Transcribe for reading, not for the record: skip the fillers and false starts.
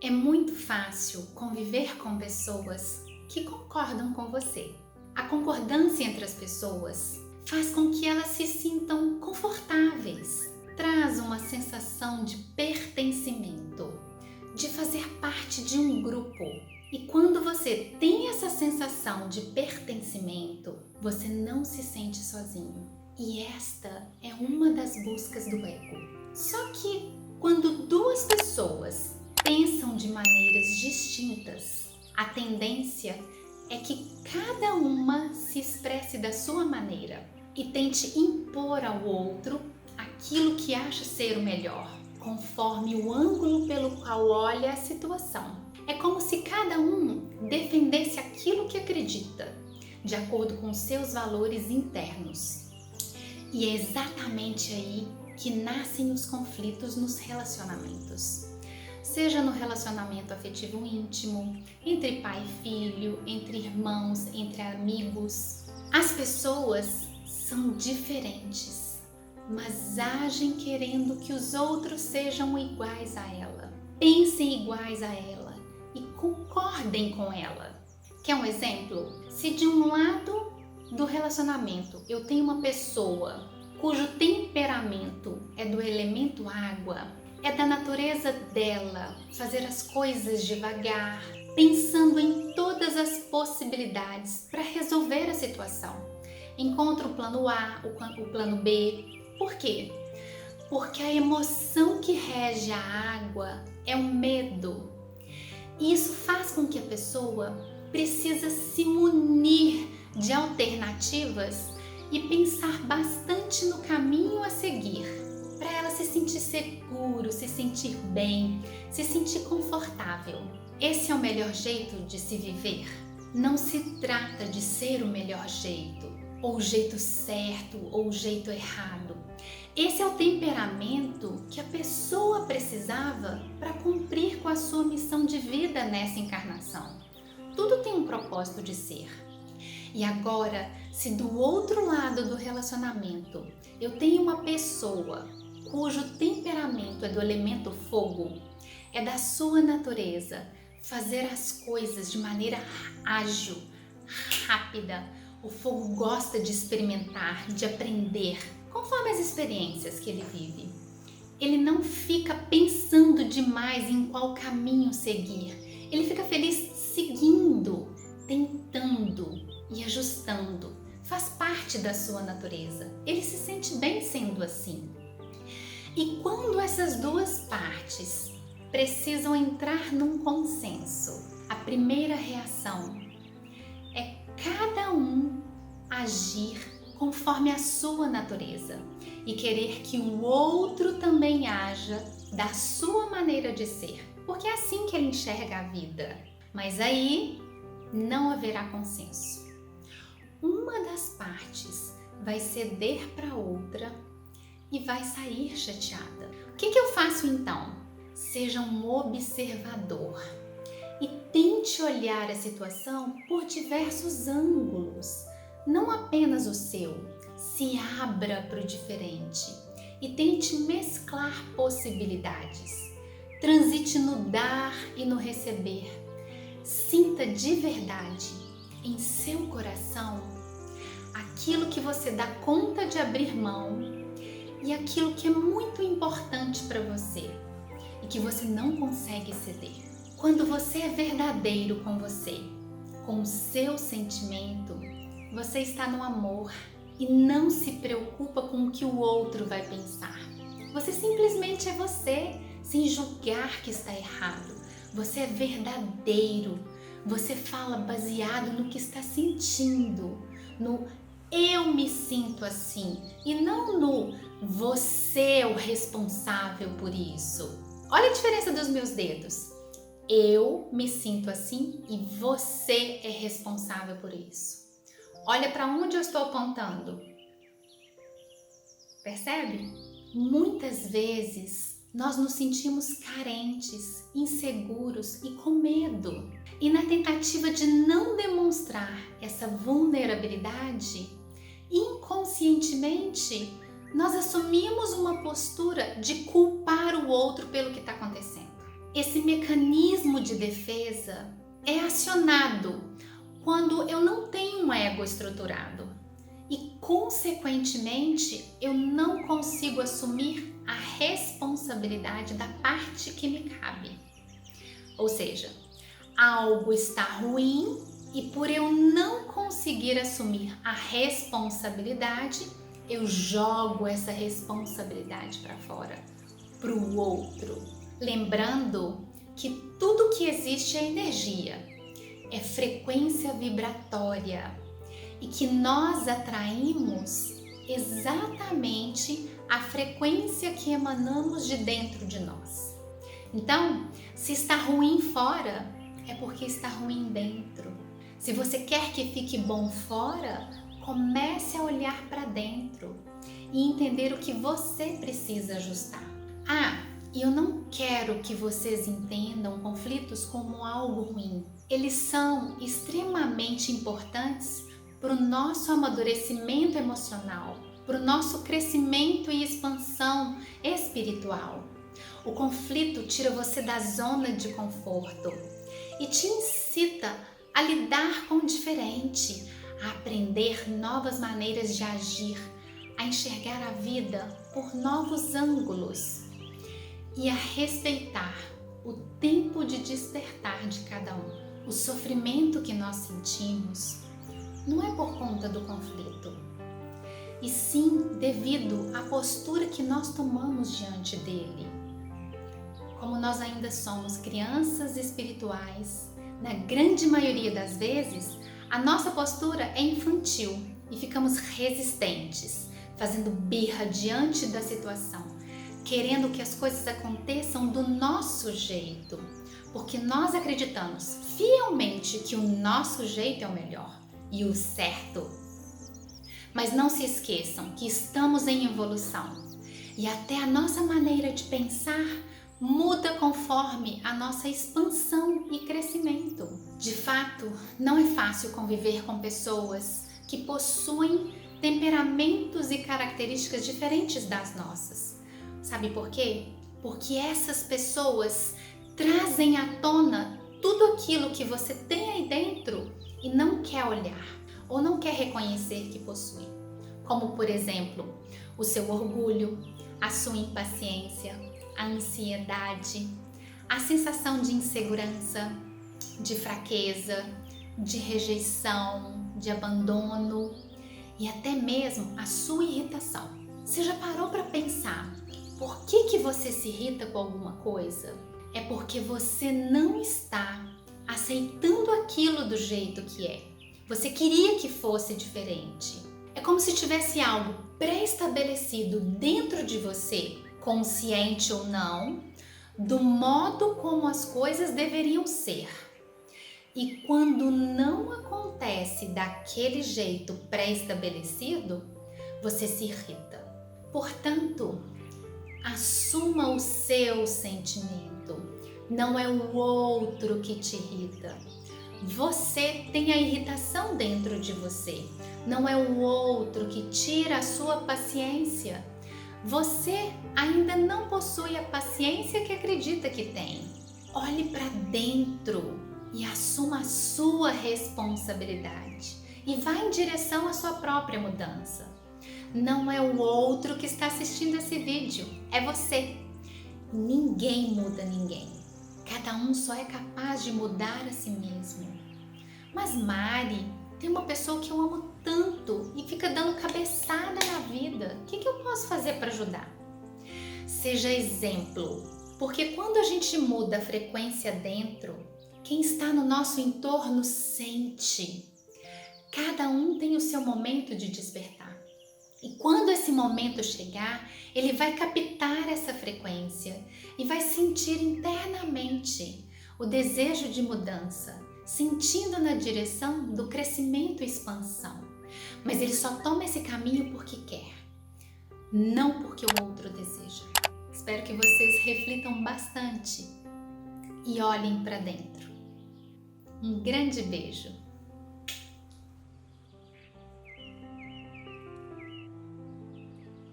É muito fácil conviver com pessoas que concordam com você. A concordância entre as pessoas faz com que elas se sintam confortáveis, traz uma sensação de pertencimento, de fazer parte de um grupo. E quando você tem essa sensação de pertencimento, você não se sente sozinho. E esta é uma das buscas do ego. Só que quando duas pessoas pensam de maneiras distintas, a tendência é que cada uma se expresse da sua maneira e tente impor ao outro aquilo que acha ser o melhor, conforme o ângulo pelo qual olha a situação. É como se cada um defendesse aquilo que acredita, de acordo com seus valores internos. E é exatamente aí que nascem os conflitos nos relacionamentos. Seja no relacionamento afetivo íntimo, entre pai e filho, entre irmãos, entre amigos. As pessoas são diferentes, mas agem querendo que os outros sejam iguais a ela, pensem iguais a ela e concordem com ela. Quer um exemplo? Se de um lado do relacionamento eu tenho uma pessoa cujo temperamento é do elemento água, é da natureza dela fazer as coisas devagar, pensando em todas as possibilidades para resolver a situação. Encontra o plano A, o plano B. Por quê? Porque a emoção que rege a água é o medo. E isso faz com que a pessoa precisa se munir de alternativas e pensar bastante no caminho a seguir, para ela se sentir seguro, se sentir bem, se sentir confortável. Esse é o melhor jeito de se viver? Não se trata de ser o melhor jeito, ou o jeito certo, ou o jeito errado. Esse é o temperamento que a pessoa precisava para cumprir com a sua missão de vida nessa encarnação. Tudo tem um propósito de ser. E agora, se do outro lado do relacionamento eu tenho uma pessoa cujo temperamento é do elemento fogo, é da sua natureza fazer as coisas de maneira ágil, rápida. O fogo gosta de experimentar, de aprender, conforme as experiências que ele vive. Ele não fica pensando demais em qual caminho seguir. Ele fica feliz seguindo, tentando e ajustando. Faz parte da sua natureza. Ele se sente bem sendo assim. E quando essas duas partes precisam entrar num consenso, a primeira reação é cada um agir conforme a sua natureza e querer que o outro também haja da sua maneira de ser, porque é assim que ele enxerga a vida. Mas aí não haverá consenso. Uma das partes vai ceder para outra e vai sair chateada. O que eu faço então? Seja um observador e tente olhar a situação por diversos ângulos, não apenas o seu. Se abra para o diferente e tente mesclar possibilidades. Transite no dar e no receber. Sinta de verdade em seu coração aquilo que você dá conta de abrir mão e aquilo que é muito importante para você e que você não consegue ceder. Quando você é verdadeiro com você, com o seu sentimento, você está no amor e não se preocupa com o que o outro vai pensar. Você simplesmente é você, sem julgar que está errado. Você é verdadeiro. Você fala baseado no que está sentindo, no eu me sinto assim e não no você é o responsável por isso. Olha a diferença dos meus dedos. Eu me sinto assim e você é responsável por isso. Olha para onde eu estou apontando. Percebe? Muitas vezes nós nos sentimos carentes, inseguros e com medo. E na tentativa de não demonstrar essa vulnerabilidade, inconscientemente nós assumimos uma postura de culpar o outro pelo que está acontecendo. Esse mecanismo de defesa é acionado quando eu não tenho um ego estruturado e, consequentemente, eu não consigo assumir a responsabilidade da parte que me cabe. Ou seja, algo está ruim e, por eu não conseguir assumir a responsabilidade, eu jogo essa responsabilidade para fora, para o outro. Lembrando que tudo que existe é energia, é frequência vibratória e que nós atraímos exatamente a frequência que emanamos de dentro de nós. Então, se está ruim fora, é porque está ruim dentro. Se você quer que fique bom fora, comece a olhar para dentro e entender o que você precisa ajustar. E eu não quero que vocês entendam conflitos como algo ruim. Eles são extremamente importantes para o nosso amadurecimento emocional, para o nosso crescimento e expansão espiritual. O conflito tira você da zona de conforto e te incita a lidar com o diferente, a aprender novas maneiras de agir, a enxergar a vida por novos ângulos e a respeitar o tempo de despertar de cada um. O sofrimento que nós sentimos não é por conta do conflito, e sim devido à postura que nós tomamos diante dele. Como nós ainda somos crianças espirituais, na grande maioria das vezes, a nossa postura é infantil e ficamos resistentes, fazendo birra diante da situação, querendo que as coisas aconteçam do nosso jeito, porque nós acreditamos fielmente que o nosso jeito é o melhor e o certo. Mas não se esqueçam que estamos em evolução e até a nossa maneira de pensar muda conforme a nossa expansão e crescimento. De fato, não é fácil conviver com pessoas que possuem temperamentos e características diferentes das nossas. Sabe por quê? Porque essas pessoas trazem à tona tudo aquilo que você tem aí dentro e não quer olhar ou não quer reconhecer que possui. Como, por exemplo, o seu orgulho, a sua impaciência, a ansiedade, a sensação de insegurança, de fraqueza, de rejeição, de abandono e até mesmo a sua irritação. Você já parou para pensar por que você se irrita com alguma coisa? É porque você não está aceitando aquilo do jeito que é. Você queria que fosse diferente. É como se tivesse algo pré-estabelecido dentro de você, consciente ou não, do modo como as coisas deveriam ser. E quando não acontece daquele jeito pré-estabelecido, você se irrita. Portanto, assuma o seu sentimento. Não é o outro que te irrita. Você tem a irritação dentro de você. Não é o outro que tira a sua paciência. Você ainda não possui a paciência que acredita que tem. Olhe para dentro e assuma a sua responsabilidade. E vá em direção à sua própria mudança. Não é o outro que está assistindo esse vídeo, é você. Ninguém muda ninguém. Cada um só é capaz de mudar a si mesmo. Mas Mari, tem uma pessoa que eu amo tanto e fica dando cabeçada na vida. O que eu posso fazer para ajudar? Seja exemplo, porque quando a gente muda a frequência dentro, quem está no nosso entorno sente. Cada um tem o seu momento de despertar. E quando esse momento chegar, ele vai captar essa frequência e vai sentir internamente o desejo de mudança, sentindo na direção do crescimento e expansão. Mas ele só toma esse caminho porque quer, não porque o outro deseja. Espero que vocês reflitam bastante e olhem para dentro. Um grande beijo!